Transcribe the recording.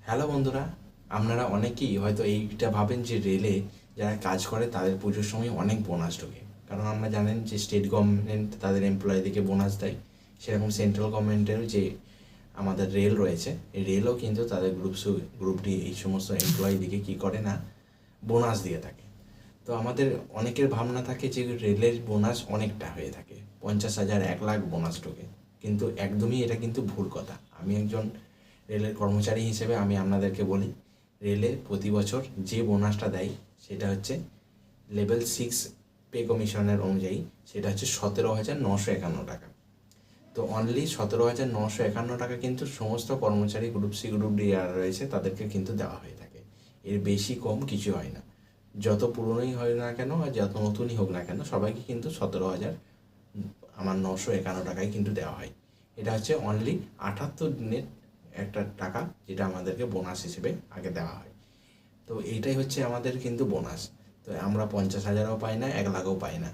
Hello বন্ধুরা, আপনারা অনেকেই হয়তো এইটা ভাবেন যে রেলে যারা কাজ করে তাদের পুজোর সময় অনেক বোনাস ঢোকে। কারণ আমরা জানেন যে স্টেট গভর্নমেন্ট তাদের এমপ্লয়িদেরকে বোনাস দেয়, সেরকম সেন্ট্রাল গভর্নমেন্টেরও যে আমাদের রেল রয়েছে, এই রেলও কিন্তু তাদের গ্রুপ ডি এই সমস্ত এমপ্লয়িদিকে কী করে না, বোনাস দিয়ে থাকে। তো আমাদের অনেকের ভাবনা থাকে যে রেলের বোনাস অনেকটা হয়ে থাকে, 50,000 1 লাখ বোনাস ঢোকে, কিন্তু একদমই এটা কিন্তু ভুল কথা। আমি একজন রেলের কর্মচারী হিসেবে আমি আপনাদেরকে বলি, রেলে প্রতি বছর যে বোনাসটা দেয় সেটা হচ্ছে লেভেল 6 পে কমিশনের অনুযায়ী, সেটা হচ্ছে 17,951 টাকা। তো অনলি 17,951 টাকা কিন্তু সমস্ত কর্মচারী গ্রুপ সি গ্রুপ ডি যারা রয়েছে তাদেরকে কিন্তু দেওয়া হয়ে থাকে। এর বেশি কম কিছু হয় না। যত পুরনোই হয় না কেন আর যত নতুনই হোক না কেন, সবাইকে কিন্তু 17,951 টাকায় কিন্তু দেওয়া হয়। এটা হচ্ছে অনলি 78 দিনের একটা টাকা, যেটা আমাদেরকে বোনাস হিসেবে আগে দেওয়া হয়। তো এইটাই হচ্ছে আমাদের কিন্তু বোনাস। তো আমরা 50,000ও পাই না, 1 লাখও পাই না।